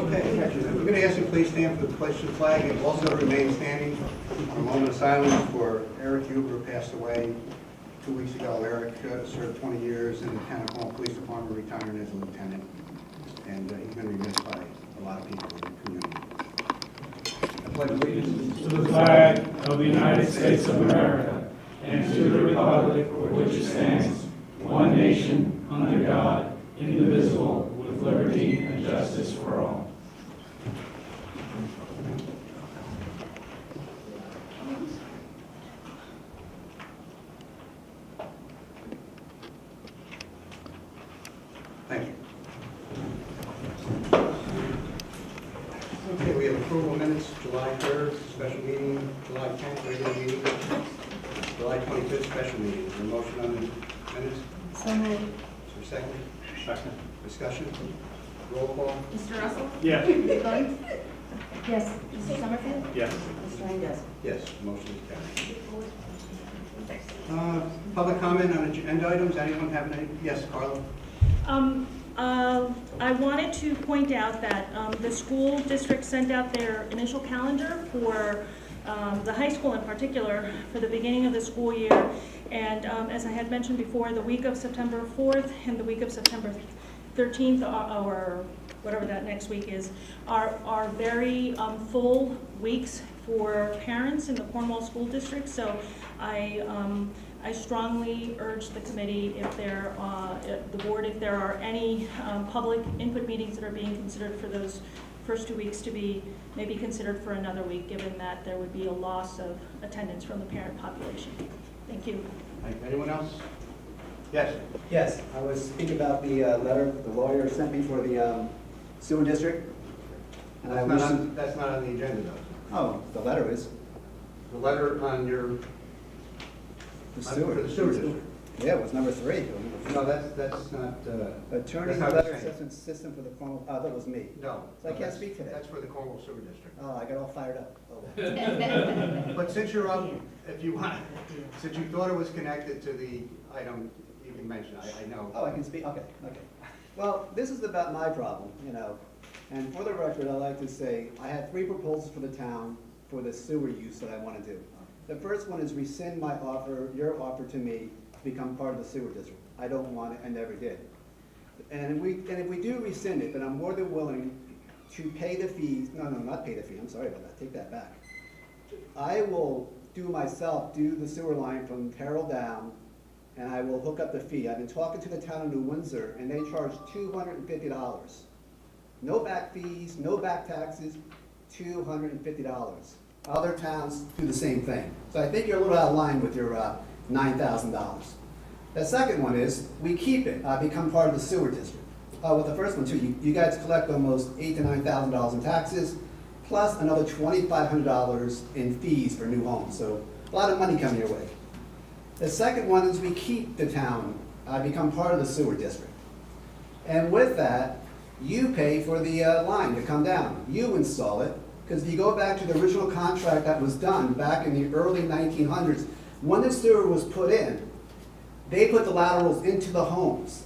Okay, I'm going to ask you to please stand for the pledge of the flag and also remain standing for a moment of silence for Eric Huber, who passed away 2 weeks ago. Eric served 20 years in the town of Cornwall Police Department, retiring as a lieutenant, and he's going to be missed by a lot of people in the community. I pledge allegiance to the flag of the United States of America and to the republic for which it stands, one nation, under God, indivisible, with liberty and justice for all. Thank you. Okay, we have approval minutes, July 3rd, special meeting, July 10th, regular meeting, July 25th, special meeting. Is there a motion on the minutes? So moved. Is there a second? Second. Discussion? Roll call? Mr. Russell? Yes. Ms. Gunn? Yes. Mr. Summerfield? Yes. Mr. Randall? Yes, motion is carried. Public comment on agenda items, anyone have any? Yes, Carla? I wanted to point out that the school district sent out their initial calendar for the high school in particular for the beginning of the school year. And as I had mentioned before, the week of September 4th and the week of September 13th, or whatever that next week is, are very full weeks for parents in the Cornwall School District. So I strongly urge the committee, the board, if there are any public input meetings that are being considered for those first 2 weeks, to be maybe considered for another week, given that there would be a loss of attendance from the parent population. Thank you. Anyone else? Yes. Yes, I was speaking about the letter the lawyer sent me for the sewer district. And That's not on the agenda, though. Oh, the letter is. The letter on your, The for sewer. the sewer district. Yeah, it was number 3. No, that's not, Attorney's that's not letter the same. assistance system for the Cornwall, oh, that was me. No. So I can't speak today. That's for the Cornwall Sewer District. Oh, I got all fired up. Oh. But since you're up, if you want, since you thought it was connected to the item, you can mention it. I know. Oh, I can speak, okay. Well, this is about my problem, and for the record, I'd like to say, I had 3 proposals for the town for the sewer use that I want to do. The first one is rescind my offer, your offer to me, to become part of the sewer district. I don't want it, and never did. And if we do rescind it, then I'm more than willing to pay the fees, no, not pay the fee, I'm sorry about that, take that back. I will do the sewer line from Carroll down, and I will hook up the fee. I've been talking to the town of New Windsor, and they charge $250. No back fees, no back taxes, $250. Other towns do the same thing. So I think you're a little out of line with your $9,000. The second one is, we keep it, become part of the sewer district. With the first one too, you guys collect almost $8,000 to $9,000 in taxes, plus another $2,500 in fees for new homes. So a lot of money coming your way. The second one is we keep the town, become part of the sewer district. And with that, you pay for the line to come down. You install it, because if you go back to the original contract that was done back in the early 1900s, when the sewer was put in, they put the laterals into the homes.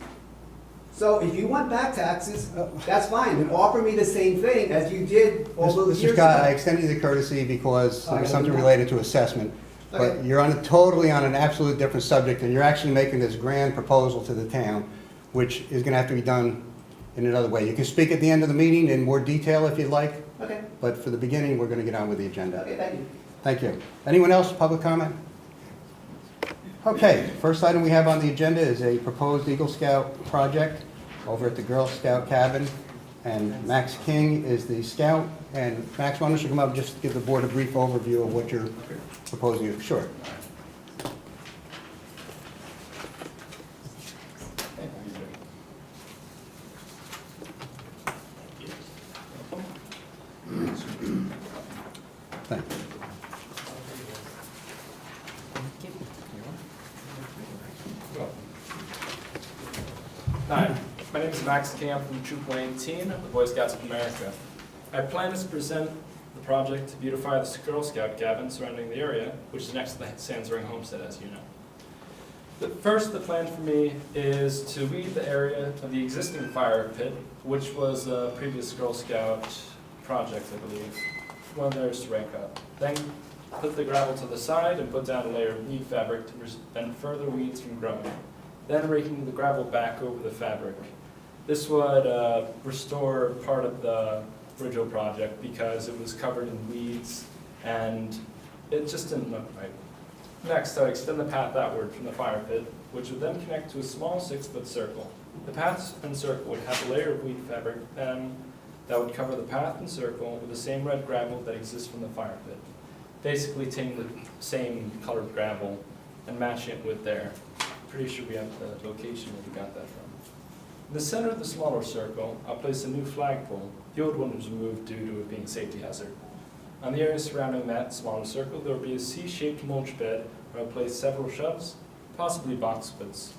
So if you want back taxes, that's fine, and offer me the same thing as you did all those years Mr. Scott, I ago. extended the courtesy because Oh, there was I something didn't know. related to assessment. But Okay. you're totally on an absolute different subject, and you're actually making this grand proposal to the town, which is going to have to be done in another way. You can speak at the end of the meeting in more detail if you'd like, Okay, but for the beginning, we're going to get on with the agenda. okay, thank you. Thank you. Anyone else, public comment? Okay, first item we have on the agenda is a proposed Eagle Scout project over at the Girl Scout cabin. And Max King is the scout. And Max, why don't you come up and just give the board a brief overview of what you're proposing? Sure. Thank you. Hi, my name is Max King. I'm from Troop 118 of the Boy Scouts of America. I plan to present the project to beautify the Girl Scout cabin surrounding the area, which is next to the Sands Ring homestead, as you know. First, the plan for me is to weed the area of the existing fire pit, which was a previous Girl Scout project, I believe. One of theirs to rake up. Then put the gravel to the side and put down a layer of weed fabric to prevent further weeds from growing. Then raking the gravel back over the fabric. This would restore part of the original project because it was covered in weeds and it just didn't look right. Next, I would extend the path outward from the fire pit, which would then connect to a small 6-foot circle. The path and circle would have a layer of weed fabric that would cover the path and circle with the same red gravel that exists from the fire pit. Basically taking the same colored gravel and matching it with there. Pretty sure we have the location where we got that from. In the center of the smaller circle, I'll place a new flagpole. The old one was removed due to it being a safety hazard. On the area surrounding that smaller circle, there will be a C-shaped mulch bed where I'll place several shrubs, possibly boxwoods,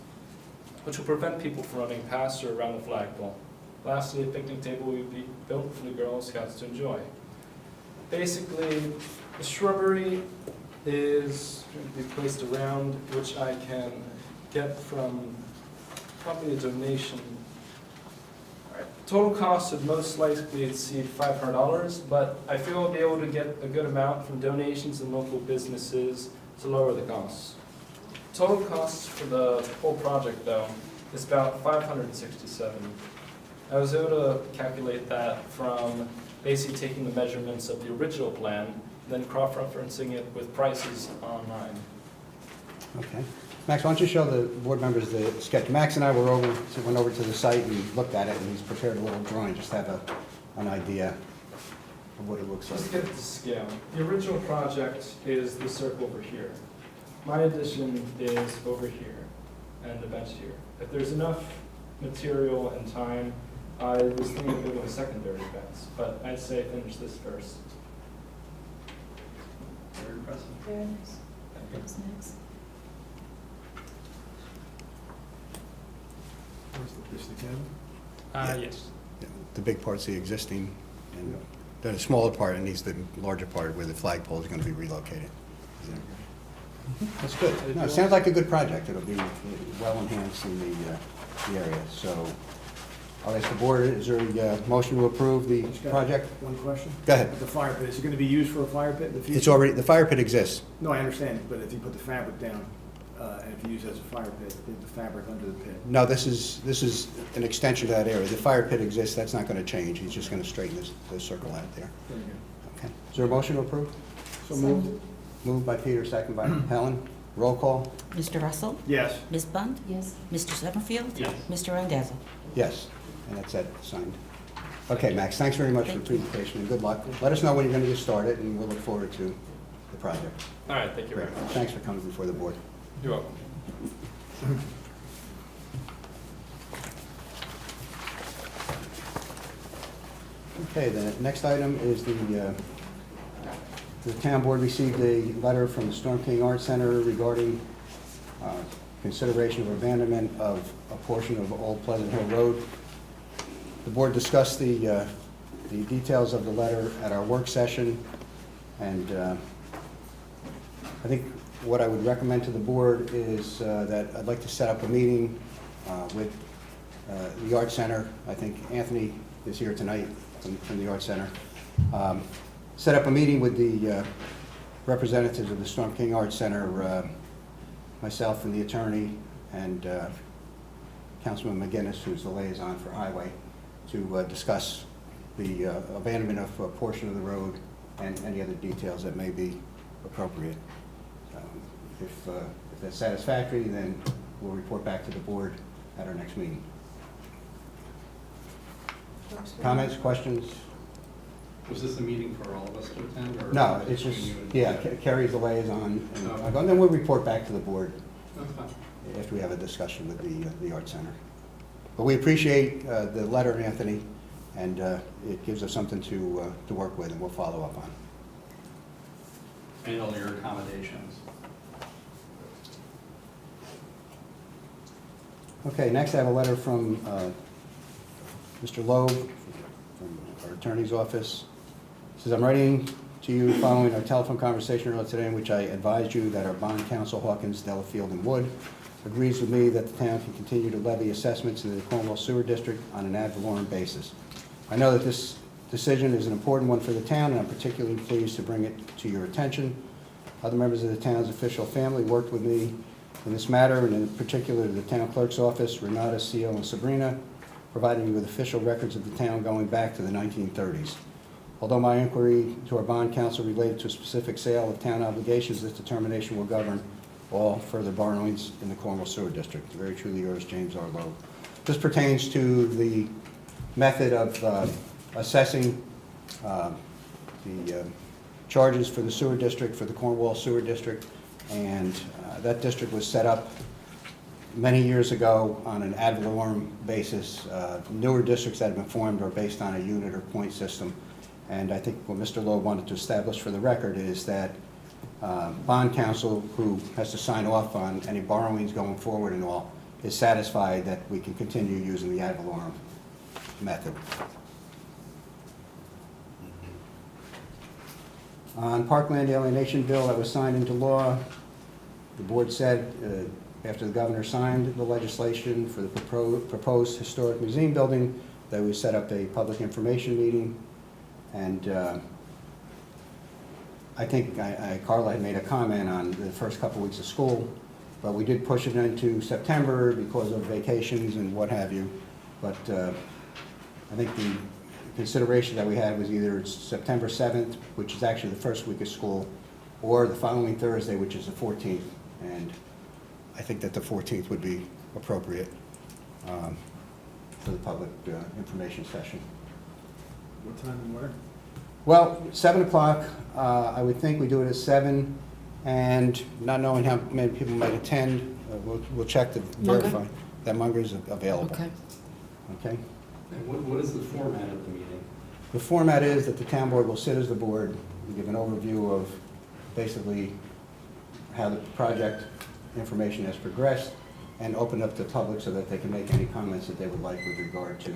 which will prevent people from running past or around the flagpole. Lastly, a picnic table will be built for the Girl Scouts to enjoy. Basically, the shrubbery is going to be placed around, which I can get from probably a donation. Total cost would most likely exceed $500, but I feel I'll be able to get a good amount from donations and local businesses to lower the costs. Total costs for the whole project, though, is about $567. I was able to calculate that from basically taking the measurements of the original plan, then cross-referencing it with prices online. Okay. Max, why don't you show the board members the sketch? Max and I went over to the site and looked at it, and he's prepared a little drawing, just to have an idea of what it looks Just to like. get it to scale. The original project is the circle over here. My addition is over here and the bench here. If there's enough material and time, I was thinking of building a secondary fence, but I'd say finish this first. Very impressive. Very nice. What's next? Yes. The big part's the existing, and the smaller part, and the larger part where the flagpole is going to be relocated. That's good. No, it sounds like a good project. It'll be well enhanced in the area. So I'll ask the board, is there a motion to approve the Just got project? One question? Go ahead. The fire pit, is it gonna be used for a fire pit in the future? It's already, the fire pit exists. No, I understand, but if you put the fabric down, and if you use it as a fire pit, the fabric under the pit. No, this is an extension to that area. The fire pit exists, that's not going to change. He's just going to straighten the circle out there. Very good. Okay. Is there a motion to approve? So moved? Moved by Peter, second by Helen. Roll call? Mr. Russell? Yes. Ms. Bunt? Yes. Mr. Summerfield? Yes. Mr. Randazzo? Yes, and that's it, signed. Okay, Max, thanks very much for the Thank you. presentation, and good luck. Let us know when you're going to get started, and we'll look forward to the project. All right, thank you very much. Thanks for coming before the board. You're welcome. Okay, the next item is the town board received a letter from the Storm King Art Center regarding consideration of abandonment of a portion of Old Pleasant Hill Road. The board discussed the details of the letter at our work session, and I think what I would recommend to the board is that I'd like to set up a meeting with the Art Center. I think Anthony is here tonight from the Art Center. Set up a meeting with the representatives of the Storm King Art Center, myself and the attorney, and Councilman McGinnis, who's the liaison for Highway, to discuss the abandonment of a portion of the road and any other details that may be appropriate. If that's satisfactory, then we'll report back to the board at our next meeting. Comments, questions? Was this a meeting for all of us to attend? Or No, was it it's just, between you and- yeah, Kerry's the liaison, Okay. and then we'll report back to the board That's fine. after we have a discussion with the Art Center. But we appreciate the letter, Anthony, and it gives us something to work with, and we'll follow up on. And all your accommodations. Okay, next I have a letter from Mr. Loeb, from our attorney's office. It says, I'm writing to you following our telephone conversation earlier today in which I advised you that our bond counsel, Hawkins, Delafield, and Wood, agrees with me that the town can continue to levy assessments in the Cornwall Sewer District on an ad valorem basis. I know that this decision is an important one for the town, and I'm particularly pleased to bring it to your attention. Other members of the town's official family worked with me in this matter, and in particular the town clerk's office, Renata, Cio, and Sabrina, providing me with official records of the town going back to the 1930s. Although my inquiry to our bond counsel related to a specific sale of town obligations, this determination will govern all further borrowings in the Cornwall Sewer District. Very truly yours, James R. Lowe. This pertains to the method of assessing the charges for the sewer district, for the Cornwall Sewer District, and that district was set up many years ago on an ad valorem basis. Newer districts that have been formed are based on a unit or point system. And I think what Mr. Lowe wanted to establish for the record is that bond counsel, who has to sign off on any borrowings going forward and all, is satisfied that we can continue using the ad valorem method. On Parkland alienation bill that was signed into law, the board said after the governor signed the legislation for the proposed historic museum building, that we set up a public information meeting. And I think Carla had made a comment on the first couple weeks of school, but we did push it into September because of vacations and what have you. But I think the consideration that we had was either September 7th, which is actually the first week of school, or the following Thursday, which is the 14th. And I think that the 14th would be appropriate for the public information session. What time and where? Well, 7 o'clock, I would think we do it at 7, and not knowing how many people might attend, we'll check to verify that Munger is available. Okay. Okay? And what is the format of the meeting? The format is that the town board will sit as the board and give an overview of basically how the project information has progressed, and open up to the public so that they can make any comments that they would like with regard to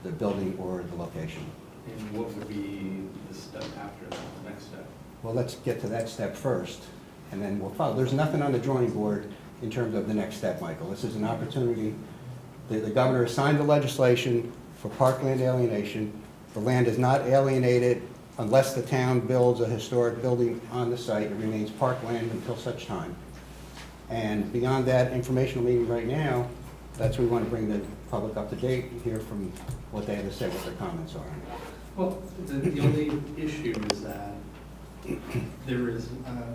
the building or the location. And what would be the step after that, the next step? Well, let's get to that step first, and then we'll follow. There's nothing on the drawing board in terms of the next step, Michael. This is an opportunity. The governor signed the legislation for parkland alienation. The land is not alienated unless the town builds a historic building on the site. It remains parkland until such time. And beyond that informational meeting right now, that's where we want to bring the public up to date and hear from what they have to say, what their comments are. Well, the only issue is that there is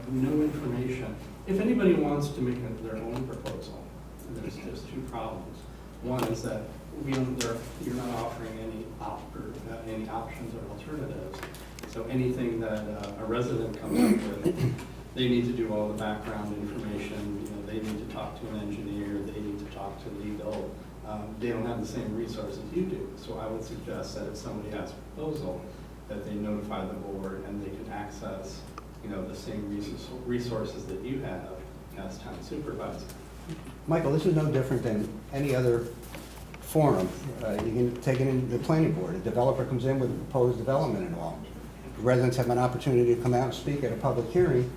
no information. If anybody wants to make their own proposal, there's two problems. One is that you're not offering any options or alternatives. So anything that a resident comes up with, they need to do all the background information. You know, they need to talk to an engineer. They need to talk to legal. They don't have the same resources you do. So I would suggest that if somebody has a proposal, that they notify the board and they can access, you know, the same resources that you have as town supervisor. Michael, this is no different than any other forum. You can take it in the planning board. A developer comes in with a proposed development and all. Residents have an opportunity to come out and speak at a public hearing.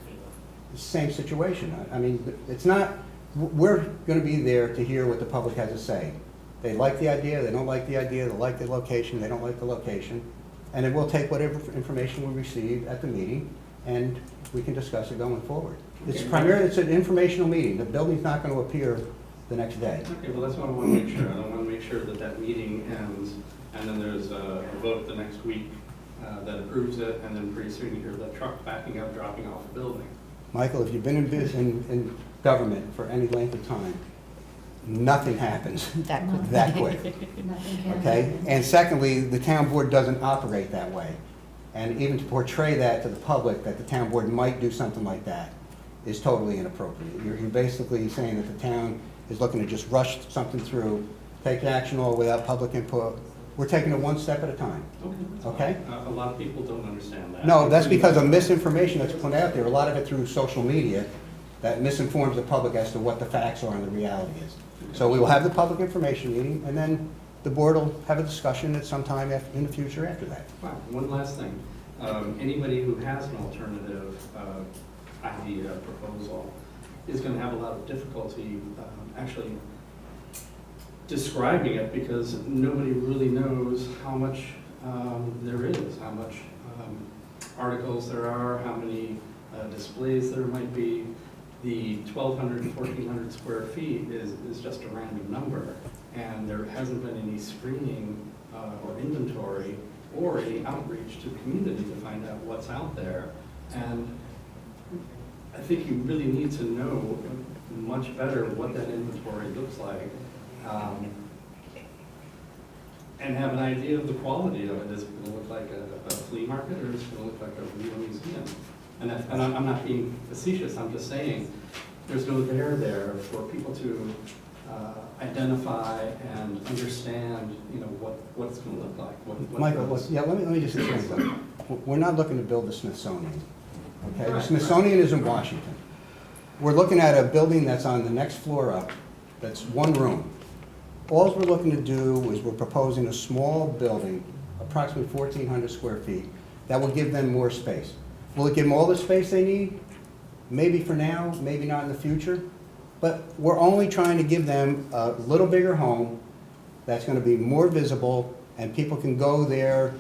Same situation. I mean, it's not, we're going to be there to hear what the public has to say. They like the idea, they don't like the idea, they like the location, they don't like the location. And then we'll take whatever information we receive at the meeting and we can discuss it going forward. It's primarily, it's an informational meeting. The building's not going to appear the next day. Okay, well, that's what I want to make sure. I don't want to make sure that that meeting ends and then there's a vote the next week that approves it, and then pretty soon you hear that truck backing up, dropping off the building. Michael, if you've been in government for any length of time, nothing happens that quick. Okay? And secondly, the town board doesn't operate that way. And even to portray that to the public, that the town board might do something like that, is totally inappropriate. You're basically saying that the town is looking to just rush something through, take action all without public input. We're taking it one step at a time. Okay? A lot of people don't understand that. No, that's because of misinformation that's put out there, a lot of it through social media, that misinforms the public as to what the facts are and the reality is. So we will have the public information meeting, and then the board will have a discussion at some time in the future after that. Wow, one last thing. Anybody who has an alternative idea, proposal, is going to have a lot of difficulty actually describing it, because nobody really knows how much there is, how much articles there are, how many displays there might be. The 1,200, 1,400 square feet is just a random number, and there hasn't been any screening or inventory or any outreach to the community to find out what's out there. And I think you really need to know much better what that inventory looks like, and have an idea of the quality of it. Is it going to look like a flea market, or is it going to look like a real museum? And I'm not being facetious, I'm just saying there's no there for people to identify and understand, what it's going to look like. Michael, let me just explain something. We're not looking to build the Smithsonian, okay? The Smithsonian is in Washington. We're looking at a building that's on the next floor up, that's one room. All we're looking to do is we're proposing a small building, approximately 1,400 square feet, that will give them more space. Will it give them all the space they need? Maybe for now, maybe not in the future. But we're only trying to give them a little bigger home that's going to be more visible, and people can go there.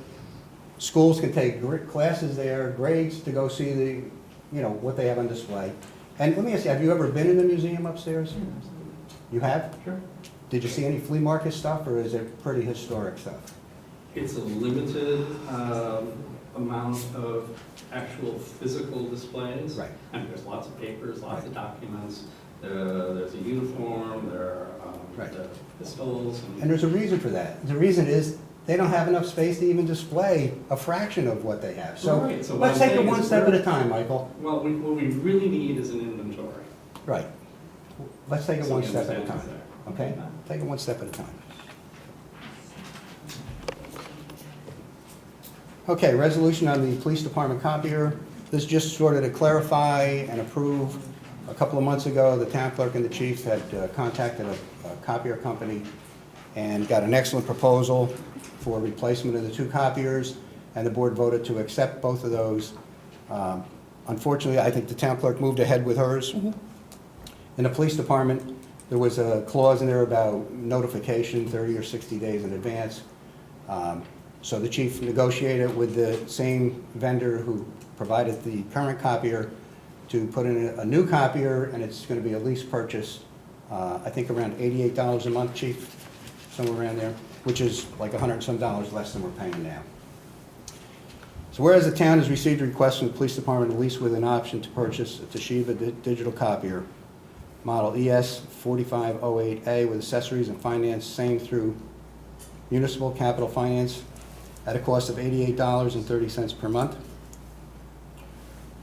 Schools can take classes there, grades to go see what they have on display. And let me ask you, have you ever been in the museum upstairs? You have? Sure. Did you see any flea market stuff, or is it pretty historic stuff? It's a limited amount of actual physical displays. Right. And there's lots of papers, lots of documents. There's a uniform, there are Right. the pistols. And there's a reason for that. The reason is they don't have enough space to even display a fraction of what they have. So Right, so what let's I'm take it saying one is step at we're- a time, Michael. Well, what we really need is an inventory. Right. Let's take it So one we step at a understand time, what's okay? there. Take it one step at a time. Okay, resolution on the police department copier. This is just sort of to clarify and approve. A couple of months ago, the town clerk and the chief had contacted a copier company and got an excellent proposal for replacement of the two copiers, and the board voted to accept both of those. Unfortunately, I think the town clerk moved ahead with hers. In the police department, there was a clause in there about notification 30 or 60 days in advance. So the chief negotiated with the same vendor who provided the current copier to put in a new copier, and it's going to be a lease purchase, I think around $88 a month, chief, somewhere around there, which is like $100 and some less than we're paying now. So whereas the town has received a request from the police department to lease with an option to purchase a Toshiba digital copier, model ES 4508A, with accessories and finance same through municipal capital finance at a cost of $88.30 per month.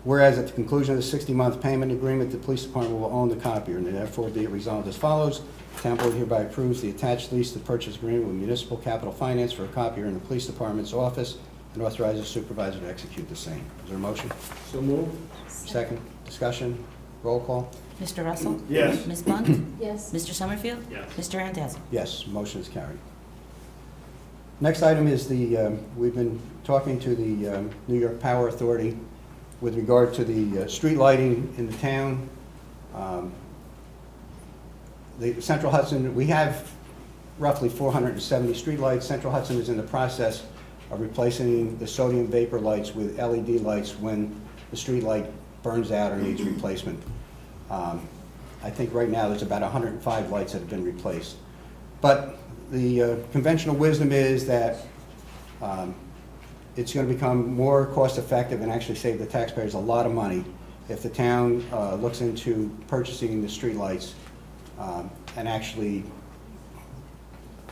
Whereas at the conclusion of the 60-month payment agreement, the police department will own the copier, and therefore be it resolved as follows. The town board hereby approves the attached lease to purchase agreement with municipal capital finance for a copier in the police department's office, and authorizes the supervisor to execute the same. Is there a motion? So move. Second. Discussion? Roll call? Mr. Russell? Yes. Ms. Bunt? Yes. Mr. Summerfield? Yes. Mr. Randazzo? Yes, motion is carried. Next item is we've been talking to the New York Power Authority with regard to the street lighting in the town. The Central Hudson, we have roughly 470 street lights. Central Hudson is in the process of replacing the sodium vapor lights with LED lights when the street light burns out or needs replacement. I think right now there's about 105 lights that have been replaced. But the conventional wisdom is that it's going to become more cost-effective and actually save the taxpayers a lot of money if the town looks into purchasing the streetlights and actually,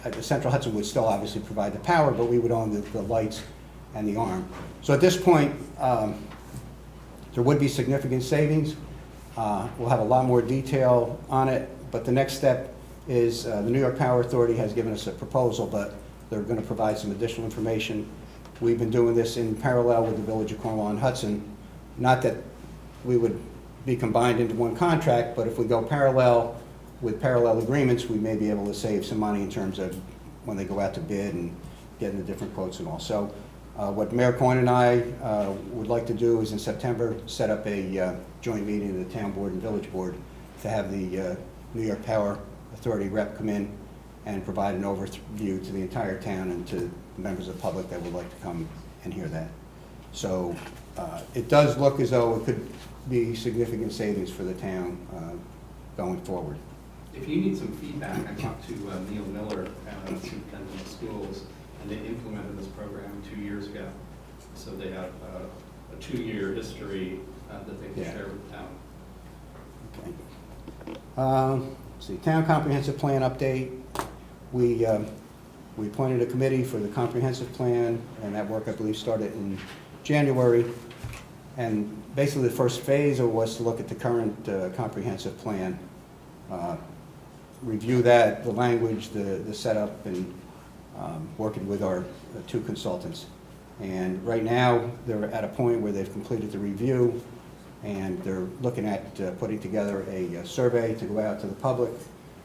the Central Hudson would still obviously provide the power, but we would own the lights and the arm. So at this point, there would be significant savings. We'll have a lot more detail on it, but the next step is the New York Power Authority has given us a proposal, but they're going to provide some additional information. We've been doing this in parallel with the Village of Cornwall and Hudson. Not that we would be combined into one contract, but if we go parallel with parallel agreements, we may be able to save some money in terms of when they go out to bid and getting the different quotes and all. So what Mayor Coyne and I would like to do is in September set up a joint meeting of the town board and village board to have the New York Power Authority rep come in and provide an overview to the entire town and to members of the public that would like to come and hear that. So it does look as though it could be significant savings for the town going forward. If you need some feedback, I talked to Neil Miller, superintendent of schools, and they implemented this program 2 years ago. So they have a 2-year history that they can share with the town. Okay. Let's see, Town Comprehensive Plan update. We appointed a committee for the comprehensive plan, and that work, I believe, started in January. And basically, the first phase was to look at the current comprehensive plan, review that, the language, the setup, and working with our 2 consultants. And right now, they're at a point where they've completed the review, and they're looking at putting together a survey to go out to the public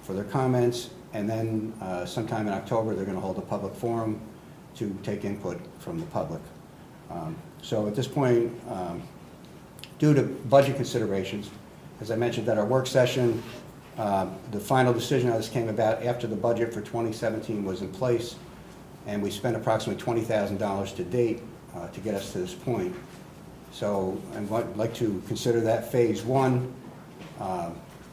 for their comments. And then sometime in October, they're going to hold a public forum to take input from the public. So at this point, due to budget considerations, as I mentioned at our work session, the final decision on this came about after the budget for 2017 was in place, and we spent approximately $20,000 to date to get us to this point. So I'd like to consider that phase 1.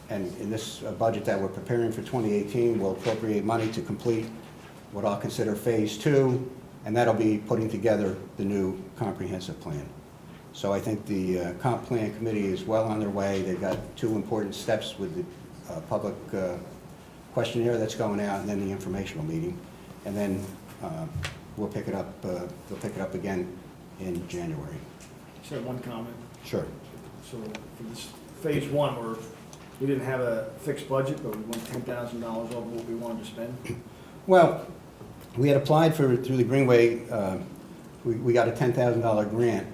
And in this budget that we're preparing for 2018, we'll appropriate money to complete what I'll consider phase 2, and that'll be putting together the new comprehensive plan. So I think the comp plan committee is well on their way. They've got 2 important steps with the public questionnaire that's going out, and then the informational meeting. And then we'll pick it up, they'll pick it up again in January. Just have one comment. Sure. So for this phase 1, we didn't have a fixed budget, but we went $10,000 over what we wanted to spend. Well, we had applied through the Greenway, we got a $10,000 grant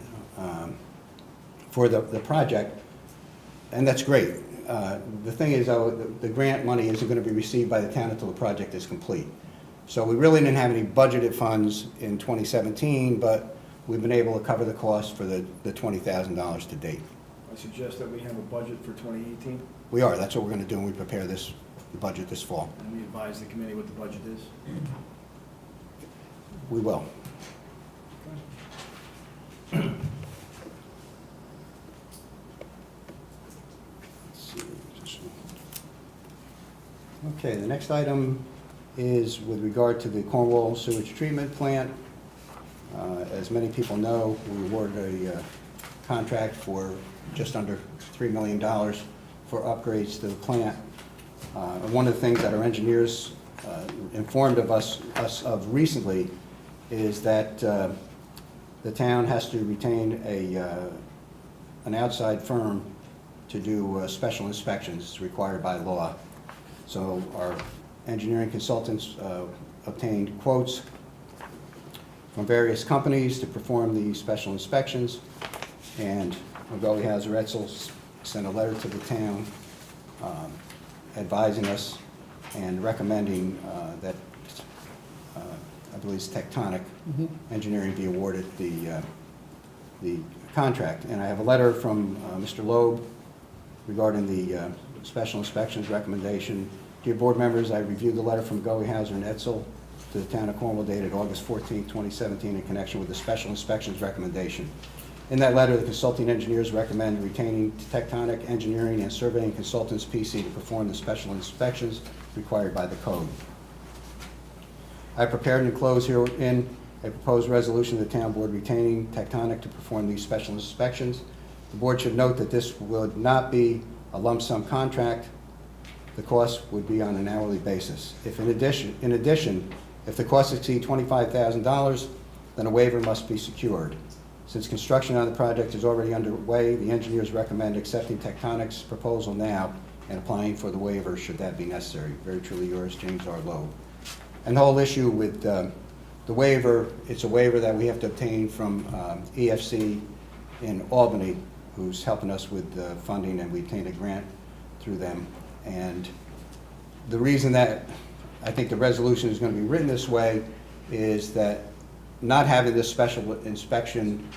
for the project, and that's great. The thing is, though, the grant money isn't going to be received by the town until the project is complete. So we really didn't have any budgeted funds in 2017, but we've been able to cover the cost for the $20,000 to date. I suggest that we have a budget for 2018, We are, that's what we're going to do when we prepare this budget this fall. and we advise the committee what the budget is. We will. Okay, the next item is with regard to the Cornwall sewage treatment plant. As many people know, we awarded a contract for just under $3 million for upgrades to the plant. And one of the things that our engineers informed of us of recently is that the town has to retain an outside firm to do special inspections required by law. So our engineering consultants obtained quotes from various companies to perform the special inspections, and Montgomery Hauser Etzel sent a letter to the town advising us and recommending that I believe it's Tectonic Engineering be awarded the contract. And I have a letter from Mr. Loeb regarding the special inspections recommendation. Dear board members, I reviewed the letter from Montgomery Hauser and Etzel to the town of Cornwall dated August 14, 2017 in connection with the special inspections recommendation. In that letter, the consulting engineers recommend retaining Tectonic Engineering and Surveying Consultants PC to perform the special inspections required by the code. I prepared and enclosed herein a proposed resolution of the town board retaining Tectonic to perform these special inspections. The board should note that this would not be a lump sum contract. The cost would be on an hourly basis. If in addition, if the costs exceed $25,000, then a waiver must be secured. Since construction on the project is already underway, the engineers recommend accepting Tectonic's proposal now and applying for the waiver should that be necessary. Very truly yours, James R. Loeb. And the whole issue with the waiver, it's a waiver that we have to obtain from EFC in Albany, who's helping us with funding, and we obtained a grant through them. And the reason that I think the resolution is going to be written this way is that not having this special inspection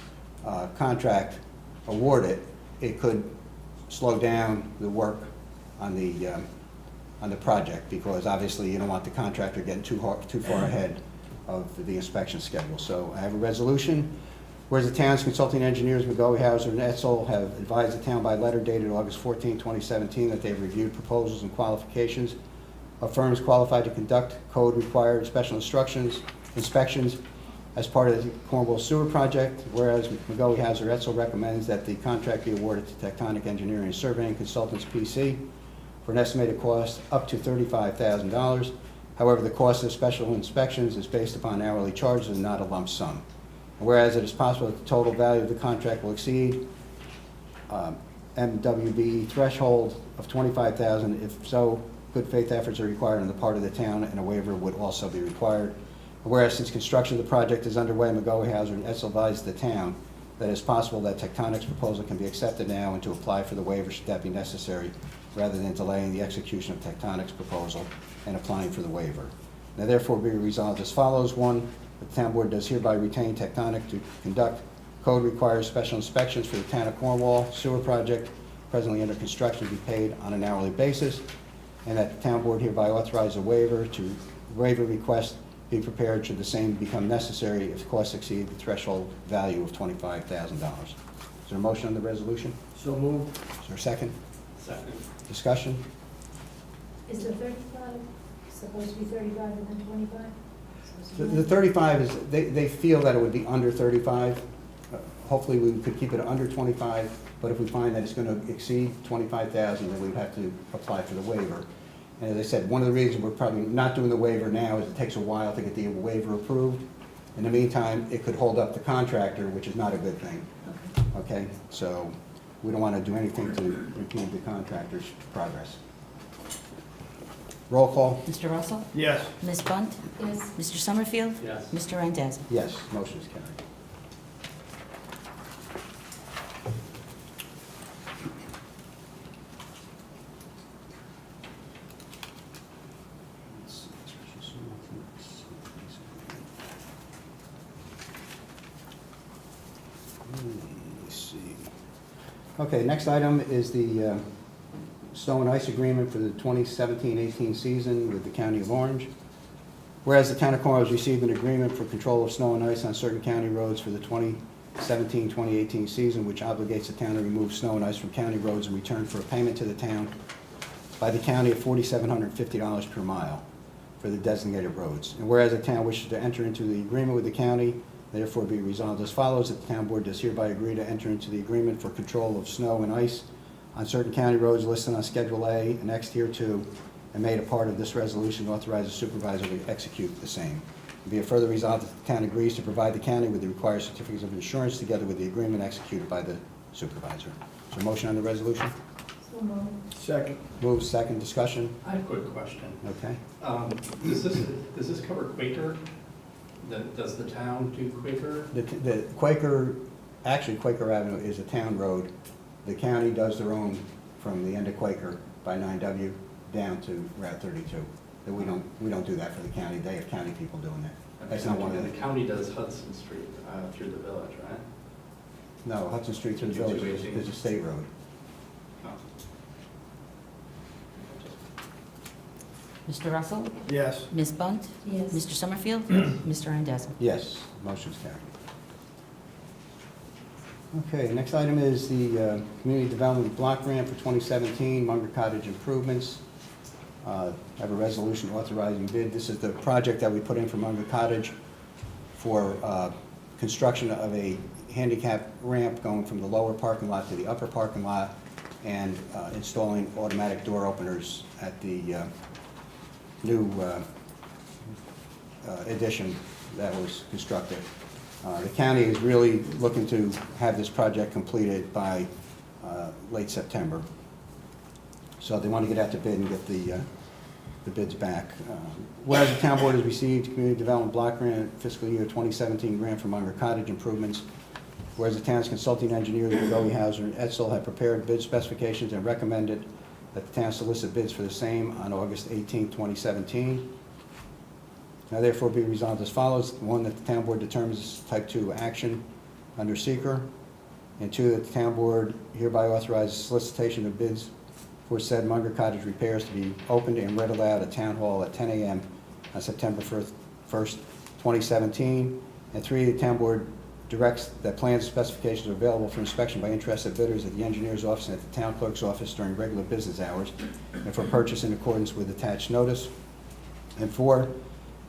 contract awarded, it could slow down the work on the project, because obviously you don't want the contractor getting too far ahead of the inspection schedule. So I have a resolution. Whereas the town's consulting engineers, McGoey, Hauser, and Etzel, have advised the town by letter dated August 14, 2017, that they have reviewed proposals and qualifications of firms qualified to conduct code-required special inspections as part of the Cornwall sewer project. Whereas McGoey, Hauser, Etzel recommends that the contract be awarded to Tectonic Engineering and Surveying Consultants, PC, for an estimated cost up to $35,000. However, the cost of special inspections is based upon hourly charges and not a lump sum. Whereas it is possible that the total value of the contract will exceed MWB threshold of $25,000. If so, good faith efforts are required on the part of the town, and a waiver would also be required. Whereas since construction of the project is underway, McGoey, Hauser, and Etzel advised the town that it is possible that Tectonic's proposal can be accepted now and to apply for the waiver should that be necessary, rather than delaying the execution of Tectonic's proposal and applying for the waiver. Now therefore be resolved as follows. 1, the town board does hereby retain Tectonic to conduct code requires special inspections for the town of Cornwall sewer project presently under construction to be paid on an hourly basis, and that the town board hereby authorize a waiver request be prepared should the same become necessary if costs exceed the threshold value of $25,000. Is there a motion on the resolution? So moved. Is there a second? Second. Discussion? Is the 35 supposed to be 35 and then 25? The 35 is, they feel that it would be under 35. Hopefully we could keep it under 25, but if we find that it's going to exceed 25,000, then we'd have to apply for the waiver. And as I said, one of the reasons we're probably not doing the waiver now is it takes a while to get the waiver approved. In the meantime, it could hold up the contractor, which is not a good thing. Okay, so we don't want to do anything to impede the contractor's progress. Roll call? Mr. Russell? Yes. Ms. Bunt? Yes. Mr. Summerfield? Yes. Mr. Randazzo? Yes, motion is carried. Let's see. Okay, next item is the snow and ice agreement for the 2017-18 season with the County of Orange. Whereas the town of Cornwall has received an agreement for control of snow and ice on certain county roads for the 2017-2018 season, which obligates the town to remove snow and ice from county roads in return for a payment to the town by the county of $4,750 per mile for the designated roads. And whereas the town wishes to enter into the agreement with the county, therefore be resolved as follows, that the town board does hereby agree to enter into the agreement for control of snow and ice on certain county roads listed on Schedule A and annexed hereto, and made a part of this resolution, authorize the supervisor to execute the same. Be it further resolved that the town agrees to provide the county with the required certificates of insurance together with the agreement executed by the supervisor. Is there a motion on the resolution? So moved. Second. Move second, discussion. I have a quick question. Okay. Does this cover Quaker? Does the town do Quaker? The Quaker, actually Quaker Avenue is a town road. The county does their own from the end of Quaker by 9W down to Route 32. We don't do that for the county. They have county people doing that. That's not one of the county does Hudson Street through the village, right? No, Hudson Street through the village is a state road. Oh. Mr. Russell? Yes. Ms. Bunt? Yes. Mr. Summerfield? Mr. Randazzo? Yes, motion's carried. Okay, next item is the Community Development Block Grant for 2017, Munger Cottage improvements. I have a resolution authorizing bid. This is the project that we put in for Munger Cottage for construction of a handicap ramp going from the lower parking lot to the upper parking lot, and installing automatic door openers at the new addition that was constructed. The county is really looking to have this project completed by late September. So they want to get out to bid and get the bids back. Whereas the town board has received Community Development Block Grant fiscal year 2017 grant for Munger Cottage improvements. Whereas the town's consulting engineers, McGoey, Hauser, and Etzel, have prepared bid specifications and recommended that the town solicit bids for the same on August 18, 2017. Now therefore be resolved as follows. 1, that the town board determines type 2 action under seeker. And 2, that the town board hereby authorizes solicitation of bids for said Munger Cottage repairs to be opened and read aloud at Town Hall at 10 a.m. on September 1st, 2017. And 3, the Town Board directs that plans and specifications are available for inspection by interested bidders at the engineer's office and at the town clerk's office during regular business hours, and for purchase in accordance with attached notice. And 4,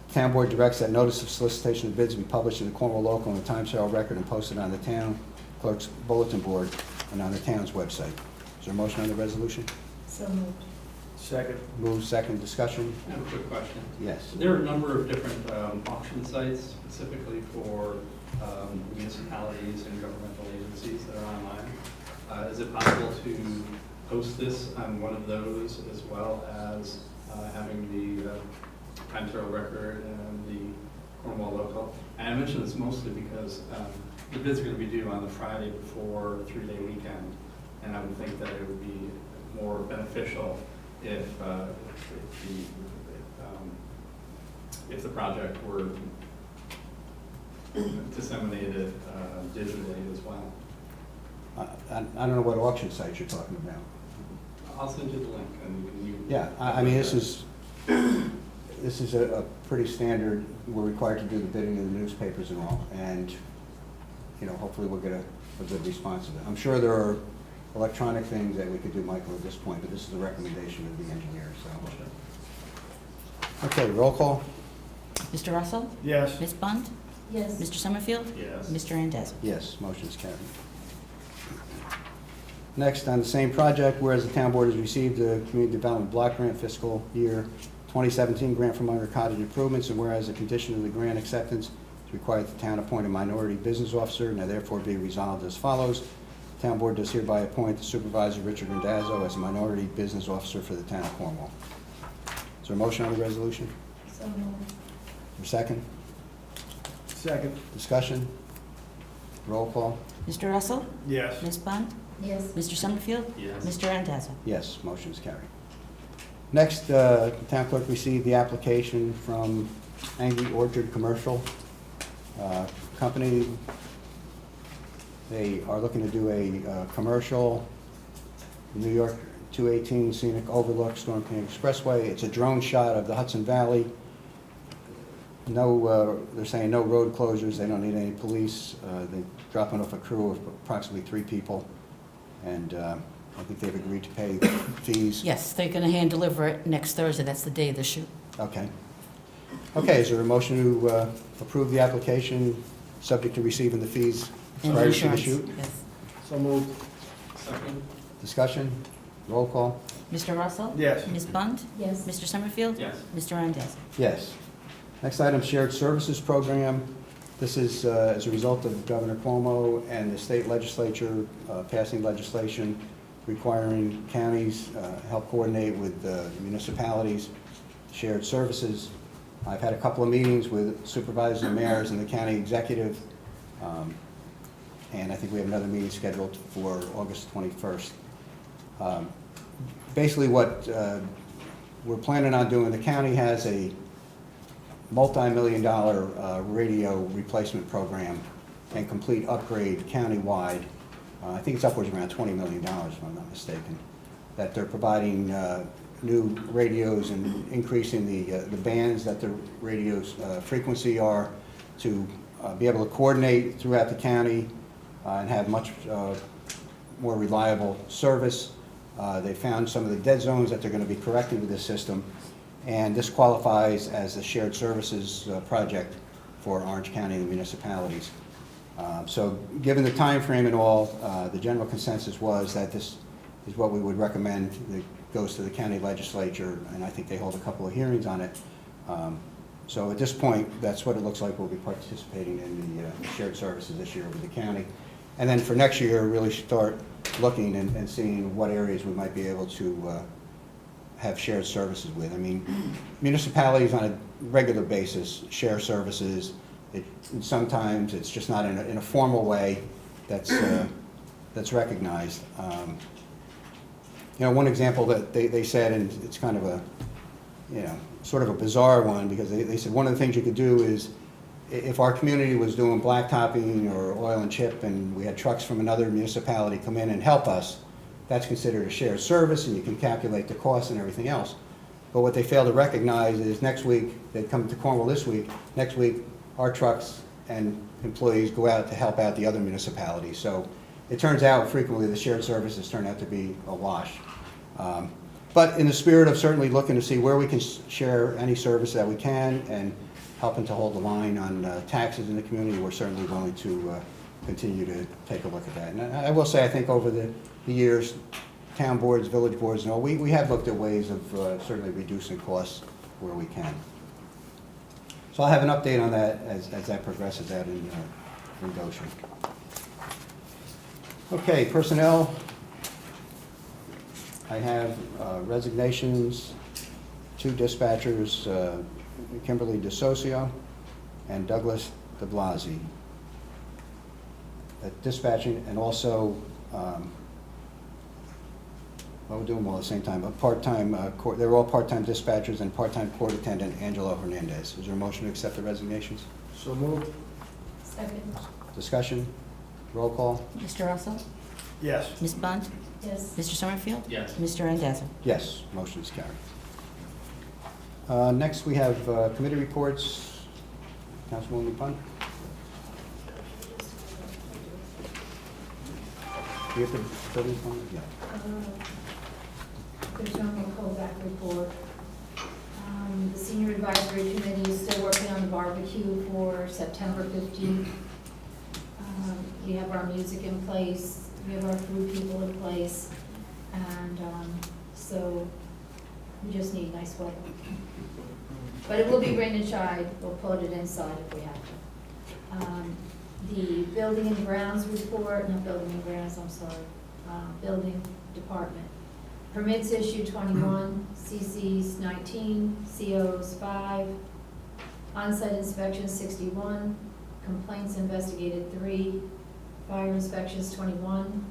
the Town Board directs that notice of solicitation of bids be published in the Cornwall Local and the Times Herald Record and posted on the town clerk's bulletin board and on the town's website. Is there a motion on the resolution? So moved. Second. Move, second, discussion? I have a quick question. Yes. There are a number of different auction sites specifically for municipalities and governmental agencies that are online. Is it possible to host this on one of those as well as having the Times Herald Record and the Cornwall Local? And I mention this mostly because the bids are going to be due on the Friday before a 3-day weekend, and I would think that it would be more beneficial if the project were disseminated digitally as well. I don't know what auction sites you're talking about. I'll send you the link and you. Yeah, I mean, this is a pretty standard, we're required to do the bidding in the newspapers and all, and, you know, hopefully we'll get a good response to that. I'm sure there are electronic things that we could do, Michael, at this point, but this is a recommendation of the engineer, so. Okay, roll call? Mr. Russell? Yes. Ms. Bunt? Yes. Mr. Summerfield? Yes. Mr. Randazzo? Yes, motion's carried. Next, on the same project, whereas the town board has received the Community Development Block Grant fiscal year 2017 grant from Munger Cottage Improvements, and whereas the condition of the grant acceptance is required that the town appoint a minority business officer, now therefore be resolved as follows. The town board does hereby appoint the supervisor, Richard Randazzo, as a minority business officer for the town of Cornwall. Is there a motion on the resolution? So moved. Or second? Second. Discussion? Roll call? Mr. Russell? Yes. Ms. Bunt? Yes. Mr. Summerfield? Yes. Mr. Randazzo? Yes, motion's carried. Next, the town clerk received the application from Angry Orchard Commercial Company. They are looking to do a commercial New York 218 Scenic Overlook Storm King Expressway. It's a drone shot of the Hudson Valley. No, they're saying no road closures, they don't need any police. They're dropping off a crew of approximately 3 people, and I think they've agreed to pay fees. Yes, they're going to hand deliver it next Thursday. That's the day of the shoot. Okay. Okay, is there a motion to approve the application, subject to receiving the fees And prior to the insurance. shoot? Yes. So moved. Second? Discussion? Roll call? Mr. Russell? Yes. Ms. Bunt? Yes. Mr. Summerfield? Yes. Mr. Randazzo? Yes. Next item, shared services program. This is as a result of Governor Cuomo and the state legislature passing legislation requiring counties help coordinate with municipalities, shared services. I've had a couple of meetings with supervisors and mayors and the county executive, and I think we have another meeting scheduled for August 21st. Basically what we're planning on doing, the county has a multi-million-dollar radio replacement program and complete upgrade countywide. I think it's upwards around $20 million, if I'm not mistaken, that they're providing new radios and increasing the bands that the radios frequency are to be able to coordinate throughout the county and have much more reliable service. They found some of the dead zones that they're going to be correcting with this system, and this qualifies as a shared services project for Orange County and the municipalities. So given the time frame and all, the general consensus was that this is what we would recommend. It goes to the county legislature, and I think they hold a couple of hearings on it. So at this point, that's what it looks like. We'll be participating in the shared services this year with the county. And then for next year, really start looking and seeing what areas we might be able to have shared services with. I mean, municipalities on a regular basis share services. Sometimes it's just not in a formal way that's recognized. You know, one example that they said, and it's kind of a, you know, sort of a bizarre one, because they said one of the things you could do is if our community was doing blacktopping or oil and chip and we had trucks from another municipality come in and help us, that's considered a shared service, and you can calculate the cost and everything else. But what they fail to recognize is next week, they come to Cornwall this week, next week, our trucks and employees go out to help out the other municipalities. So it turns out frequently the shared services turn out to be a wash. But in the spirit of certainly looking to see where we can share any service that we can and helping to hold the line on taxes in the community, we're certainly willing to continue to take a look at that. And I will say, I think over the years, town boards, village boards, and all, we have looked at ways of certainly reducing costs where we can. So I'll have an update on that as that progresses out in Goshen. Okay, personnel. I have resignations, 2 dispatchers, Kimberly DeSocio and Douglas DeBlasi. At dispatching, and also, well, we'll do them all at the same time, a part-time, they're all part-time dispatchers and part-time court attendant Angelo Hernandez. Is there a motion to accept the resignations? So moved. Second. Discussion? Roll call? Mr. Russell? Yes. Ms. Bunt? Yes. Mr. Summerfield? Yes. Mr. Randazzo? Yes, motion is carried. Next, we have committee reports. Councilwoman Punt? Do you have the building fund? Yeah. The general callback report. The senior advisory committee is still working on the barbecue for September 15th. We have our music in place, we have our food people in place, and so we just need nice weather. But it will be rain and shine, we'll put it inside if we have to. The building and grounds report, not building and grounds, I'm sorry, building department. Permits issued 21, CCs 19, COs 5, on-site inspections 61, complaints investigated 3, fire inspections 21,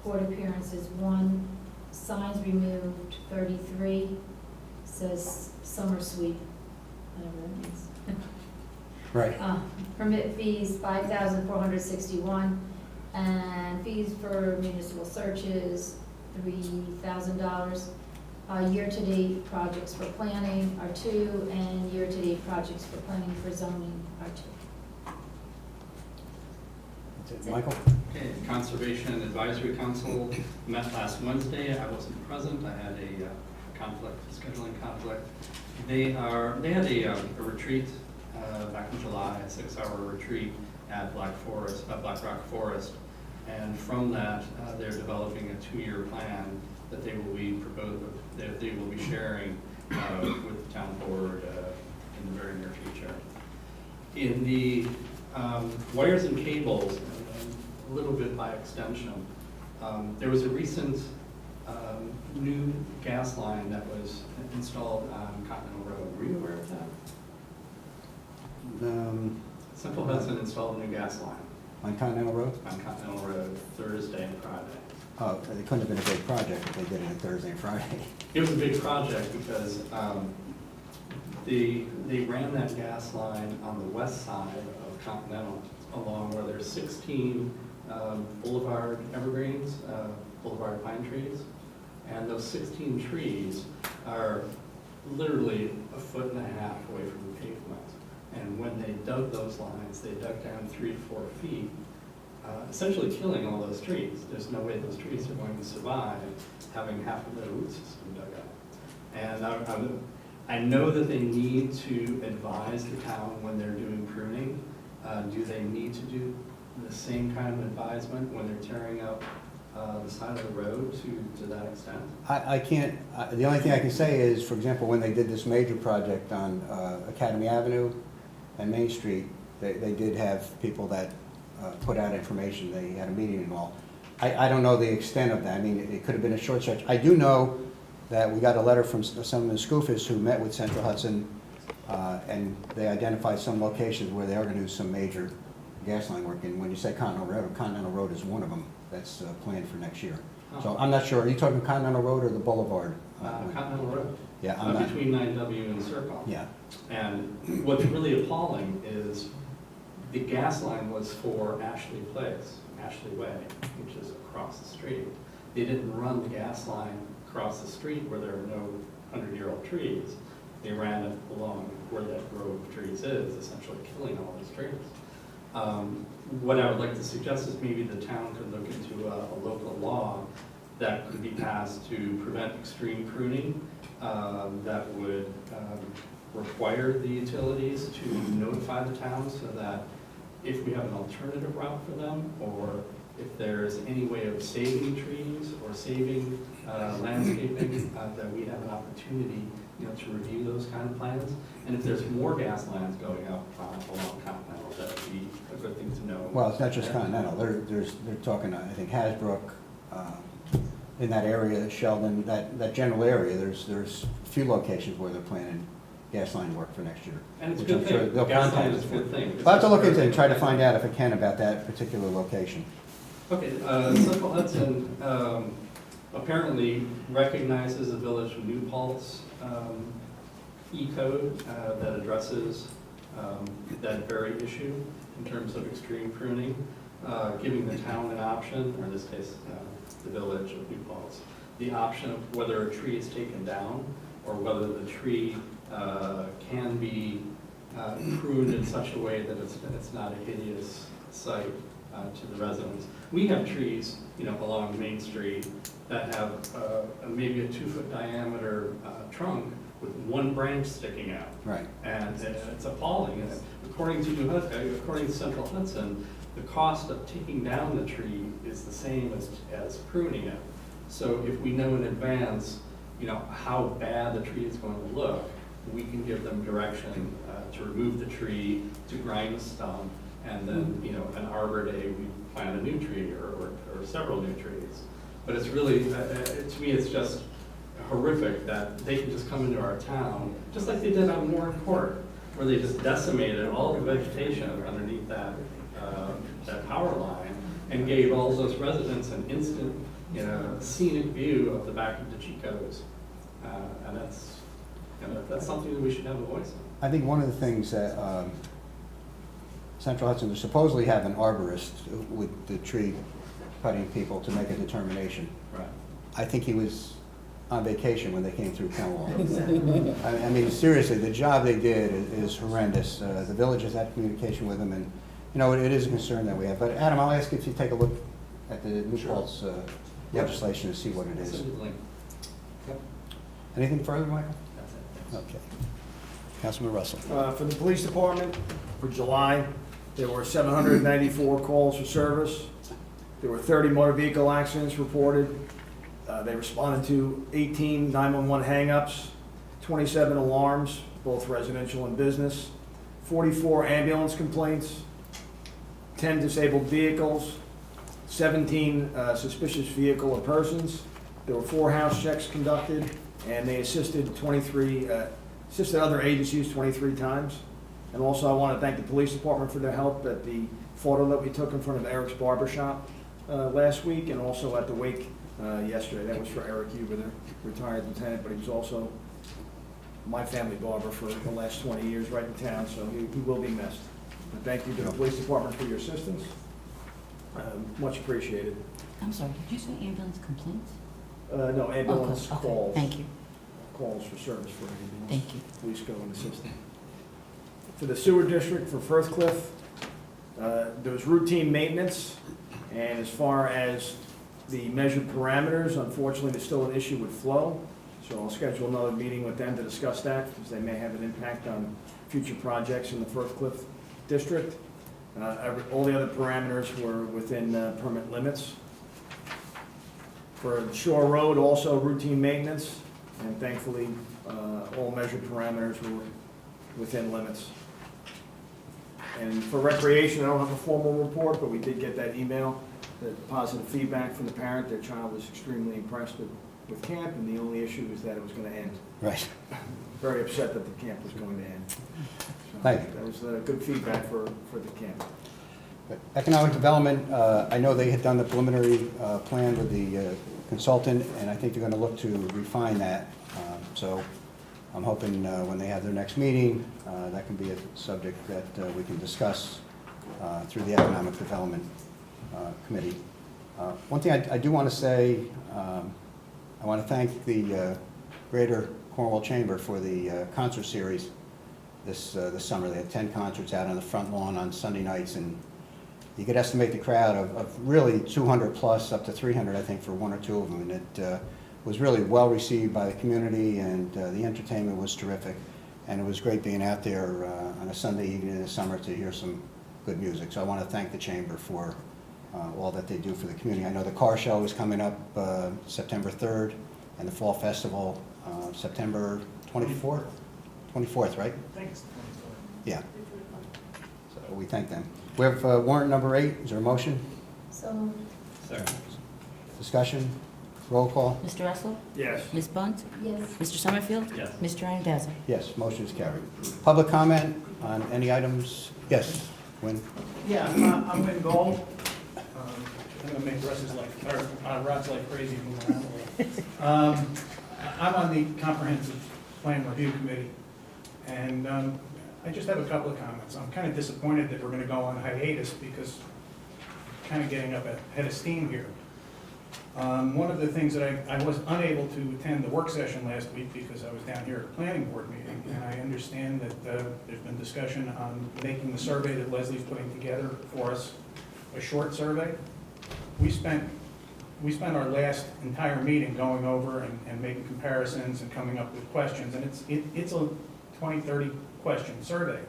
court appearances 1, signs removed 33, says summer sweep, whatever that means. Right. Permit fees, $5,461, and fees for municipal searches, $3,000. Year-to-date projects for planning are 2, and year-to-date projects for planning for zoning are 2. That's it. Michael? Okay, Conservation Advisory Council met last Wednesday. I wasn't present. I had a conflict, scheduling conflict. They had a retreat back in July, a 6-hour retreat at Black Rock Forest. And from that, they're developing a 2-year plan that they will be sharing with the town board in the very near future. In the wires and cables, a little bit by extension, there was a recent new gas line that was installed on Continental Road. Were you aware of that? Central Hudson installed a new gas line On Continental Road? on Continental Road Thursday and Friday. Oh, it couldn't have been a big project if they did it on Thursday and Friday. It was a big project because they ran that gas line on the west side of Continental along where there's 16 boulevard evergreens, boulevard pine trees. And those 16 trees are literally 1.5 feet away from the pavement. And when they dug those lines, they dug down 3 to 4 feet, essentially killing all those trees. There's no way those trees are going to survive having half of their root system dug out. And I know that they need to advise the town when they're doing pruning. Do they need to do the same kind of advisement when they're tearing up the side of the road to that extent? I can't, the only thing I can say is, for example, when they did this major project on Academy Avenue and Main Street, they did have people that put out information, they had a meeting and all. I don't know the extent of that. I mean, it could have been a short stretch. I do know that we got a letter from some of the Scoofers who met with Central Hudson, and they identified some locations where they are going to do some major gas line work. And when you say Continental Road is one of them that's planned for next year. So I'm not sure, are you talking Continental Road or the Boulevard? Continental Road. Yeah, I'm not. Between 9W and Circle. Yeah. And what's really appalling is the gas line was for Ashley Way, which is across the street. they didn't run the gas line across the street where there are no 100-year-old trees. They ran it along where that grove of trees is, essentially killing all these trees. What I would like to suggest is maybe the town could look into a local law that could be passed to prevent extreme pruning, that would require the utilities to notify the town so that if we have an alternative route for them, or if there's any way of saving trees or saving landscaping, that we have an opportunity, to review those kind of plans. And if there's more gas lines going up along Continental, that would be a good thing to know. Well, it's not just Continental, they're talking, I think, Hasbrook, in that area, Sheldon, that general area, there's a few locations where they're planning gas line work for next year. And it's a which I'm good sure thing. they'll Gas line contact is us a good for. thing. I'll have to look into it and try to find out if I can about that particular location. Okay, Central Hudson apparently recognizes the village of New Paltz E-code that addresses that very issue in terms of extreme pruning, giving the town an option, or in this case, the village of New Paltz, the option of whether a tree is taken down or whether the tree can be pruned in such a way that it's not a hideous sight to the residents. We have trees, along Main Street that have maybe a 2-foot diameter trunk with one branch sticking out. Right. And it's appalling. And according to Central Hudson, the cost of taking down the tree is the same as pruning it. So if we know in advance, how bad the tree is going to look, we can give them direction to remove the tree, to grind the stump, and then, an Arbor Day, we plant a new tree or several new trees. But it's really, to me, it's just horrific that they can just come into our town, just like they did on Warren Court, where they just decimated all the vegetation underneath that power line and gave all those residents an instant, scenic view of the back of the Chico's. And that's something that we should have a voice in. I think one of the things that Central Hudson, they supposedly have an arborist with the tree cutting people to make a determination. Right. I think he was on vacation when they came through Cornwall. I mean, seriously, the job they did is horrendous. The village has had communication with them, and, it is a concern that we have. But Adam, I'll ask if you take a look at the New Paltz legislation to see what it is. Absolutely. Yep. Anything further, Michael? That's it. Thanks. Okay. Councilman Russell. For the police department, for July, there were 794 calls for service. There were 30 motor vehicle accidents reported. They responded to 18 911 hangups, 27 alarms, both residential and business, 44 ambulance complaints, 10 disabled vehicles, 17 suspicious vehicle or persons. There were 4 house checks conducted, and they assisted other agencies 23 times. And also I want to thank the police department for their help at the photo that we took in front of Eric's barber shop last week, and also at the wake yesterday. That was for Eric Huber, the retired lieutenant, but he was also my family barber for the last 20 years right in town, so he will be missed. But thank you to the police department for your assistance. Much appreciated. I'm sorry, did you say ambulance complaints? No, ambulance Okay, calls. thank you, Calls for service for ambulance. thank you. Police go and assist them. For the sewer district for Firthcliffe, there was routine maintenance, and as far as the measured parameters, unfortunately, there's still an issue with flow, so I'll schedule another meeting with them to discuss that, because they may have an impact on future projects in the Firthcliffe district. All the other parameters were within permit limits. For Shore Road, also routine maintenance, and thankfully, all measured parameters were within limits. And for recreation, I don't have a formal report, but we did get that email, the positive feedback from the parent. Their child was extremely impressed with camp, and the only issue is that it was going to end. Right. Very upset that the camp was going to end. So Thank you. that was good feedback for the camp. But Economic Development, I know they had done the preliminary plan with the consultant, and I think they're going to look to refine that. So I'm hoping when they have their next meeting, that can be a subject that we can discuss through the Economic Development Committee. One thing I do want to say, I want to thank the Greater Cornwall Chamber for the concert series this summer. They had 10 concerts out on the front lawn on Sunday nights, and you could estimate the crowd of really 200 plus, up to 300, I think, for one or two of them. And it was really well received by the community, and the entertainment was terrific. And it was great being out there on a Sunday evening in the summer to hear some good music. So I want to thank the Chamber for all that they do for the community. I know the car show is coming up September 3rd, and the Fall Festival September 24th? 24th, right? Thanks. Yeah. So we thank them. We have warrant number 8. Is there a motion? So, Discussion? Roll call? Mr. Russell? Yes. Ms. Bunt? yes. Mr. Summerfield? Yes. Mr. Randazzo? Yes, motion is carried. Public comment on any items? Yes, Win? Yeah, I'm Win Gold. I'm gonna make Russ's life, or Rod's life crazy and move around a little. I'm on the Comprehensive Plan Review Committee, and I just have a couple of comments. I'm kind of disappointed that we're gonna go on hiatus because kind of getting up ahead of steam here. One of the things that I was unable to attend the work session last week because I was down here at a planning board meeting, and I understand that there's been discussion on making the survey that Leslie's putting together for us a short survey. We spent our last entire meeting going over and making comparisons and coming up with questions, and it's a 20, 30 question survey.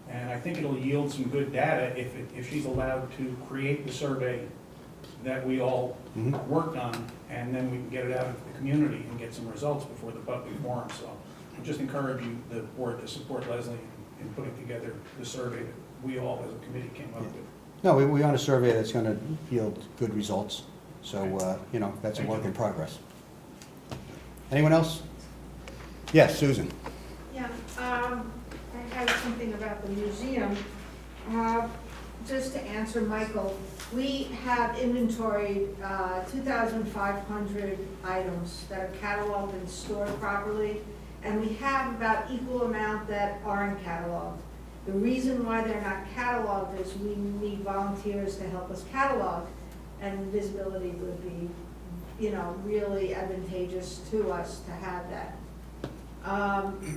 And I think it'll yield some good data if she's allowed to create the survey that we all worked on, and then we can get it out into the community and get some results before the public forum. So I just encourage you, the board, to support Leslie in putting together the survey that we all as a committee came up with. No, we want a survey that's going to yield good results. So, you know, that's a work in progress. Anyone else? Yes, Susan. Yeah, I have something about the museum. Just to answer Michael, we have inventoried 2,500 items that are cataloged and stored properly, and we have about equal amount that aren't cataloged. The reason why they're not cataloged is we need volunteers to help us catalog, and visibility would be, you know, really advantageous to us to have that.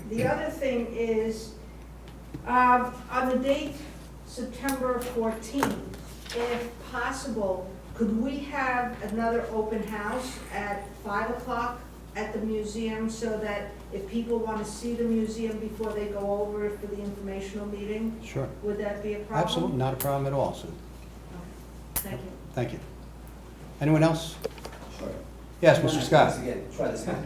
The other thing is, on the date September 14th, if possible, could we have another open house at 5 o'clock at the museum so that if people want to see the museum before they go over for the informational meeting, Sure. would that be a problem? Absolutely, not a problem at all, Susan. Thank you. Thank you. Anyone else? Sure. Yes, Mr. Scott. Try this again.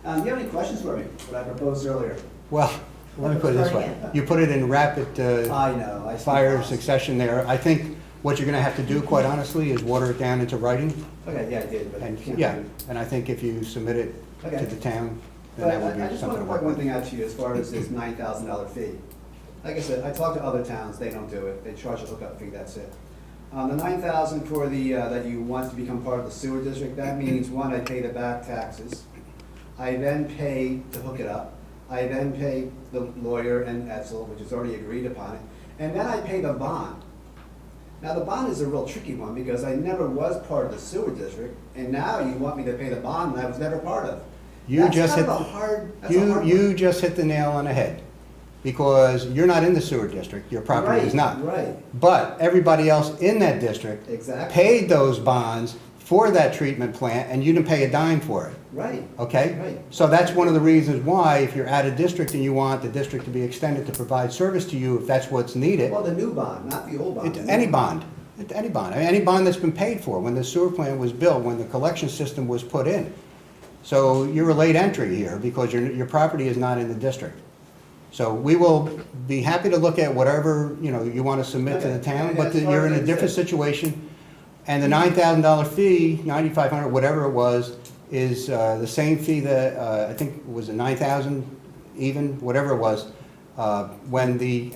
Do you have any questions for me, what I proposed earlier? Well, let me put it this way. You put it in rapid I know. I see. fire succession there. I think what you're going to have to do, quite honestly, is water it down into writing. Okay, yeah, I did, but I And, can't. yeah, and I think if you submit it Okay. to the town, then But that would I be just something want to to point work one with. thing out to you as far as this $9,000 fee. Like I said, I talked to other towns, they don't do it, they charge a hookup fee, that's it. The $9,000 for the, that you want to become part of the sewer district, that means, one, I pay the back taxes. I then pay to hook it up. I then pay the lawyer and Etzel, which is already agreed upon it, and then I pay the bond. Now, the bond is a real tricky one, because I never was part of the sewer district, and now you want me to pay the bond that I was never part of. You just hit, you just hit the nail on the head, because you're not in the sewer district, your property is not. Right, But everybody else in that district exactly. paid those bonds for that treatment plant, and you didn't pay a dime for it, Right, okay? right. So that's one of the reasons why, if you're out of district and you want the district to be extended to provide service to you, if that's what's needed, Well, the new bond, not the old bond. any bond, any bond, any bond that's been paid for, when the sewer plant was built, when the collection system was put in. So you're a late entry here, because your property is not in the district. So we will be happy to look at whatever, you know, you want to submit to the town, but you're in a different situation. And the $9,000 fee, $9,500, whatever it was, is the same fee that, I think it was a $9,000 even, whatever it was, when the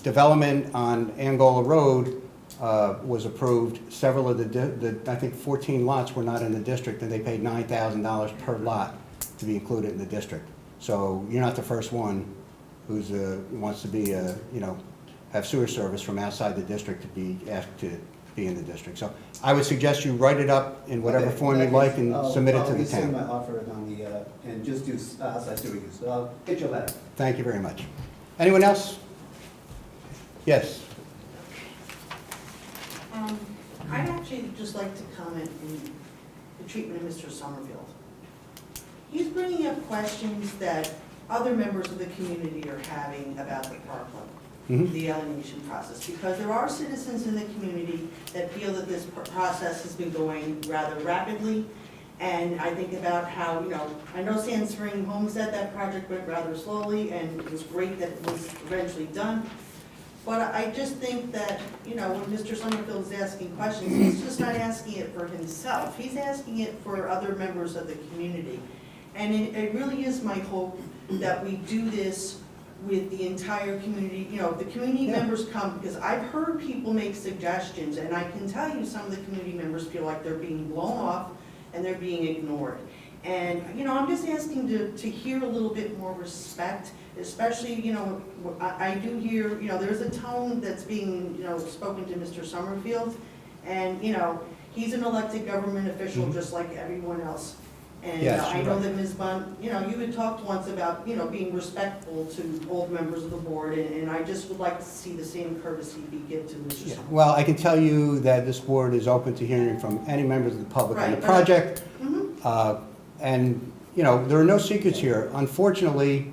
development on Angola Road was approved. Several of the, I think 14 lots were not in the district, and they paid $9,000 per lot to be included in the district. So you're not the first one who's wants to be, you know, have sewer service from outside the district to be asked to be in the district. So I would suggest you write it up in whatever Okay, form in you'd that like case, and I'll- submit it to I'll the rescind town. my offer on the, and just do outside sewer use. So I'll get your letter. Thank you very much. Anyone else? Yes. I'd actually just like to comment on the treatment of Mr. Summerfield. He's bringing up questions that other members of the community are having about the parkland, the alienation process, because there are citizens in the community that feel that this process has been going rather rapidly. And I think about how, I know Sand Spring Homestead, that project went rather slowly, and it was great that it was eventually done. But I just think that, when Mr. Summerfield is asking questions, he's just not asking it for himself. He's asking it for other members of the community. And it really is my hope that we do this with the entire community, the community members come, because I've heard people make suggestions, and I can tell you some of the community members feel like they're being blown off and they're being ignored. And, I'm just asking to hear a little bit more respect, especially, I do hear, there's a tone that's being, spoken to Mr. Summerfield, and, he's an elected government official just like everyone else. And Yes, I you're know right. that Ms. Bunn, you had talked once about, being respectful to old members of the board, and I just would like to see the same courtesy be given to Mr. Summerfield. Well, I can tell you that this board is open to hearing from any members of the public on the Right, but- project. Mhm. And, there are no secrets here. Unfortunately,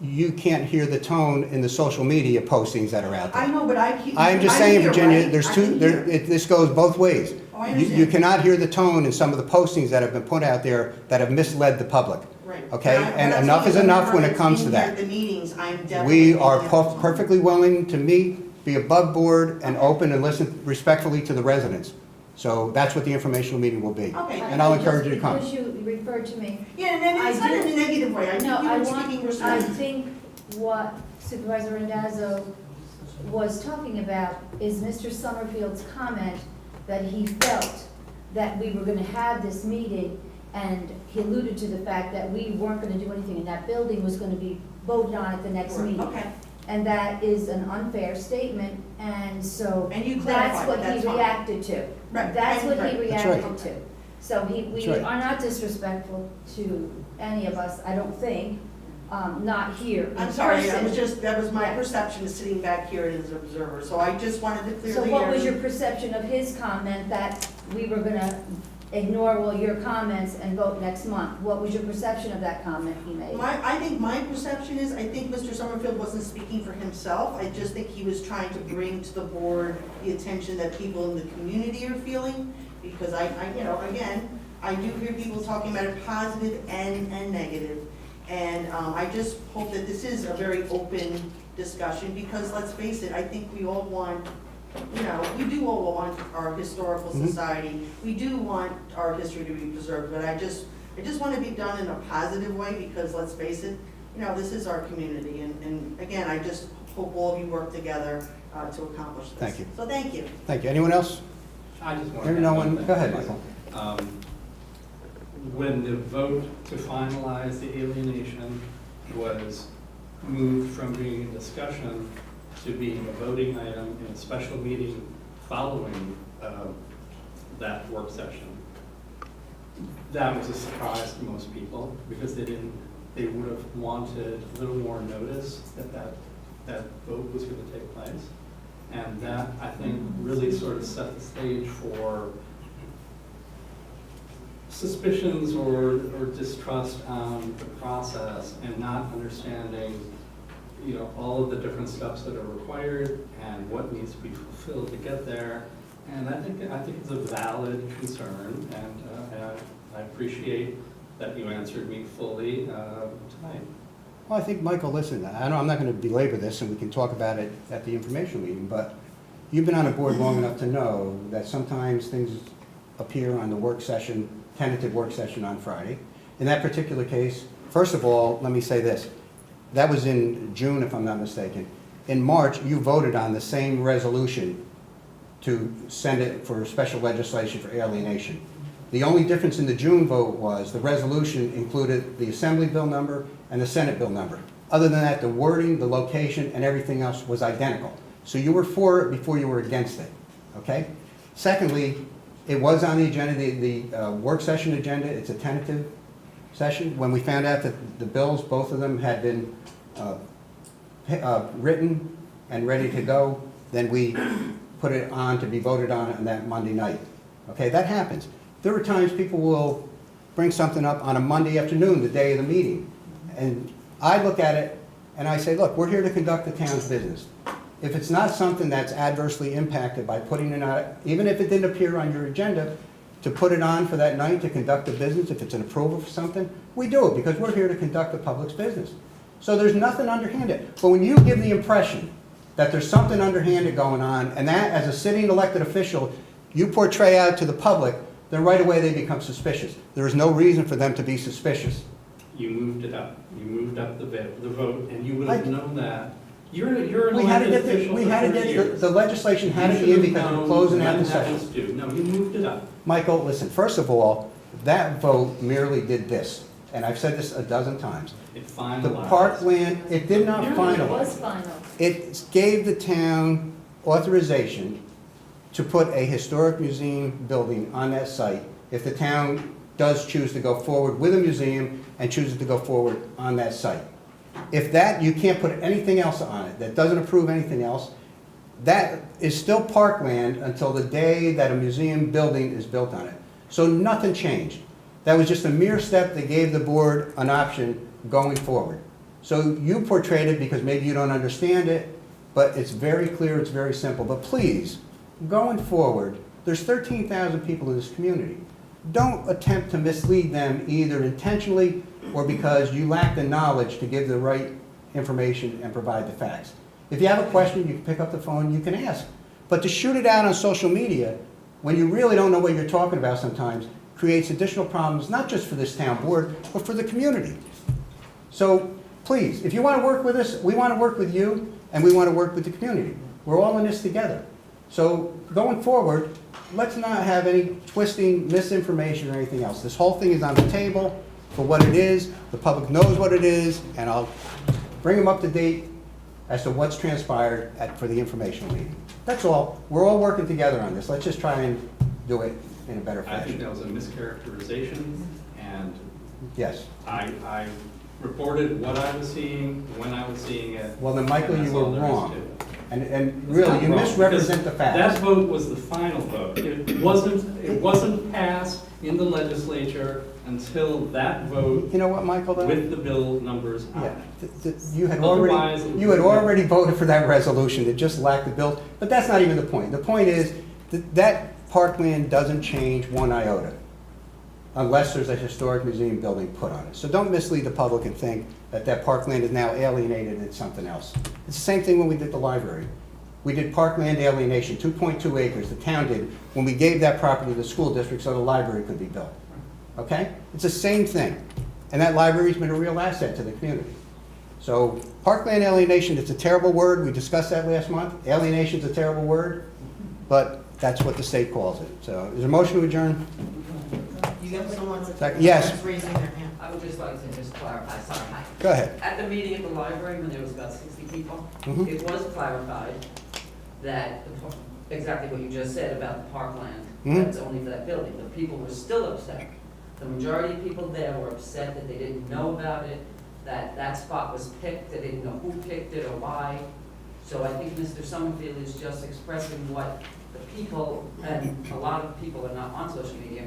you can't hear the tone in the social media postings that are out there. I know, but I keep. I'm just I'm saying, here, Virginia, right? there's I two, can there, hear. this goes both ways. Oh, I You understand. cannot hear the tone in some of the postings that have been put out there that have misled the public. Right. Okay? But And that's enough is always enough when it been comes to here that. at the meetings, I'm definitely. We are taking up- perfectly willing to meet, be above board, and open and listen respectfully to the residents. So that's what the informational meeting will be. Okay. And I'll encourage you to come. Because you referred to me. Yeah, and it's I not in do- a negative way, I No, think you I were speaking I respect. think what Supervisor Randazzo was talking about is Mr. Summerfield's comment that he felt that we were gonna have this meeting, and he alluded to the fact that we weren't gonna do anything, and that building was gonna be voted on at the next meeting. Okay, And that is an unfair statement, and so and you that's clarified, what it, he that's fine. reacted to. Right, That's what right. he That's right. reacted to. So we That's right. are not disrespectful to any of us, I don't think, not here in I'm sorry, person. that was my Yeah. perception of sitting back here as an observer, so I just wanted to clear the So air. what was your perception of his comment that we were gonna ignore all your comments and vote next month? What was your perception of that comment he made? I think my perception is, I think Mr. Summerfield wasn't speaking for himself. I just think he was trying to bring to the board the attention that people in the community are feeling. Because again, I do hear people talking about it positive and negative. And I just hope that this is a very open discussion, because let's face it, I think we all want, we do all want our historical society. We do want our history to be preserved, but I just want to be done in a positive way, because let's face it, this is our community. And again, I just hope all of you work together to accomplish this. Thank you. So thank you. Thank you. Anyone else? I just want to. Hearing no one, go ahead, Michael. When the vote to finalize the alienation was moved from being a discussion to being a voting item in a special meeting following that work session, that was a surprise to most people, because they would have wanted a little more notice that vote was going to take place. And that, I think, really sort of set the stage for suspicions or distrust on the process, and not understanding, all of the different steps that are required and what needs to be fulfilled to get there. And I think it's a valid concern, and I appreciate that you answered me fully tonight. Well, I think, Michael, listen, I'm not going to belabor this, and we can talk about it at the informational meeting, but you've been on a board long enough to know that sometimes things appear on the work session, tentative work session on Friday. In that particular case, first of all, let me say this. That was in June, if I'm not mistaken. In March, you voted on the same resolution to send it for special legislation for alienation. The only difference in the June vote was the resolution included the Assembly bill number and the Senate bill number. Other than that, the wording, the location, and everything else was identical. So you were for it before you were against it, okay? Secondly, It was on the agenda, the work session agenda, it's a tentative session. When we found out that the bills, both of them had been written and ready to go, then we put it on to be voted on that Monday night. Okay, that happens. There are times people will bring something up on a Monday afternoon, the day of the meeting. And I look at it and I say, look, we're here to conduct the town's business. If it's not something that's adversely impacted by putting it on, even if it didn't appear on your agenda, to put it on for that night to conduct the business, if it's an approval for something, we do it because we're here to conduct the public's business. So there's nothing underhanded. But when you give the impression that there's something underhanded going on, and that as a sitting elected official, you portray out to the public, then right away they become suspicious. There is no reason for them to be suspicious. You moved it up. You moved up the vote, and you would have known that. You're an We had to elected get official we for had to 30 get years. the legislation had to be in because we're closing out the session. No, you moved it up. Michael, listen, first of all, that vote merely did this, and I've said this a dozen times. It finalized. The parkland, it did not No, it finalize. was final. It gave the town authorization to put a historic museum building on that site if the town does choose to go forward with a museum and chooses to go forward on that site. If that, you can't put anything else on it, that doesn't approve anything else, that is still parkland until the day that a museum building is built on it. So nothing changed. That was just a mere step that gave the board an option going forward. So you portrayed it because maybe you don't understand it, but it's very clear, it's very simple. But please, going forward, there's 13,000 people in this community. Don't attempt to mislead them either intentionally or because you lack the knowledge to give the right information and provide the facts. If you have a question, you can pick up the phone, you can ask. But to shoot it out on social media, when you really don't know what you're talking about sometimes, creates additional problems, not just for this town board, but for the community. So please, if you want to work with us, we want to work with you, and we want to work with the community. We're all in this together. So going forward, let's not have any twisting, misinformation, or anything else. This whole thing is on the table for what it is. The public knows what it is, and I'll bring them up to date as to what's transpired for the informational meeting. That's all. We're all working together on this. Let's just try and do it in a better I think fashion. that was a mischaracterization, and Yes. I reported what I was seeing, when I was seeing it. Well, then, Michael, and you that's were all there is wrong. to it. And It's really, not you wrong, misrepresent the because facts. That vote was the final vote. It wasn't passed in the legislature until that vote You know what, Michael, though? with the bill numbers on Yeah, it. you had Otherwise, already, you had already voted for that resolution, it just lacked the bill, but that's not even the point. The point is, that parkland doesn't change one iota, unless there's a historic museum building put on it. So don't mislead the public and think that that parkland is now alienated and it's something else. It's the same thing when we did the library. We did parkland alienation, 2.2 acres, the town did, when we gave that property to the school district so the library could be built. Okay? It's the same thing. And that library's been a real asset to the community. So parkland alienation, it's a terrible word. We discussed that last month. Alienation's a terrible word, but that's what the state calls it. So is there a motion to adjourn? You got someone Yes. that's raising their hand. I would just like to just clarify something. Go ahead. At the meeting at the library, when there was about 60 people, Mhm. it was clarified that exactly what you just said about the parkland, Mhm. that's only for that building, but people were still upset. The majority of people there were upset that they didn't know about it, that that spot was picked, they didn't know who picked it or why. So I think Mr. Summerfield is just expressing what the people, and a lot of people are not on social media,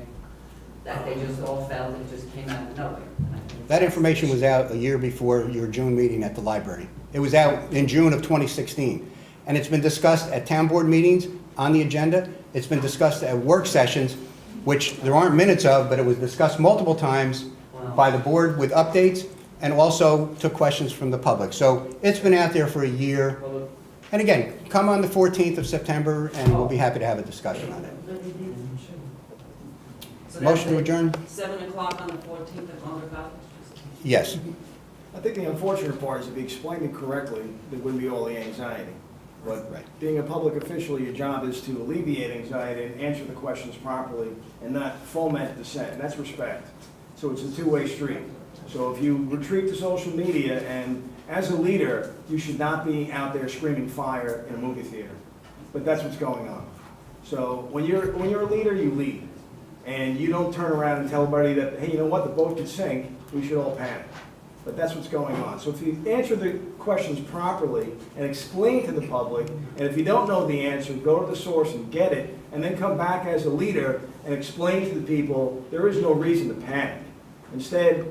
that they just all felt it just came out of nowhere. And I think That information was out a year before your June meeting at the library. It was out in June of 2016. And it's been discussed at town board meetings on the agenda. It's been discussed at work sessions, which there aren't minutes of, but it was discussed multiple times by the board with updates and also took questions from the public. So it's been out there for a year. Well, And again, come on the 14th of September and we'll be happy to have a discussion on it. so Motion to that's adjourn? 7 o'clock on the 14th at Longer College? Yes. I think the unfortunate part is if you explained it correctly, there wouldn't be all the anxiety. But Right. being a public official, your job is to alleviate anxiety and answer the questions properly and not foment dissent, and that's respect. So it's a two-way street. So if you retreat to social media, and as a leader, you should not be out there screaming fire in a movie theater. But that's what's going on. So when you're a leader, you lead. And you don't turn around and tell everybody that, hey, you know what, the boat could sink, we should all panic. But that's what's going on. So if you answer the questions properly and explain to the public, and if you don't know the answer, go to the source and get it, and then come back as a leader and explain to the people, there is no reason to panic. Instead,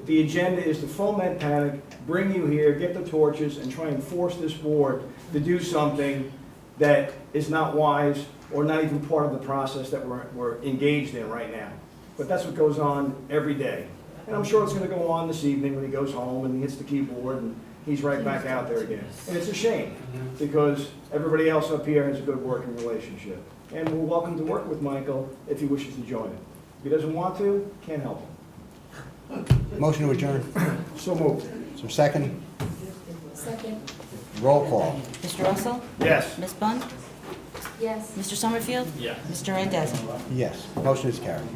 the agenda is to foment panic, bring you here, get the torches, and try and force this board to do something that is not wise or not even part of the process that we're engaged in right now. But that's what goes on every day. And I'm sure it's going to go on this evening when he goes home and he hits the keyboard and he's right back out there again. And it's a shame because everybody else up here has a good working relationship. And we're welcome to work with Michael if he wishes to join it. If he doesn't want to, can't help him. Motion to adjourn. So moved. Is there a second? Second. Roll call. Mr. Russell? Yes. Ms. Bunt? Yes. Mr. Summerfield? Yeah. Mr. Randazzo? Yes. Motion is carried.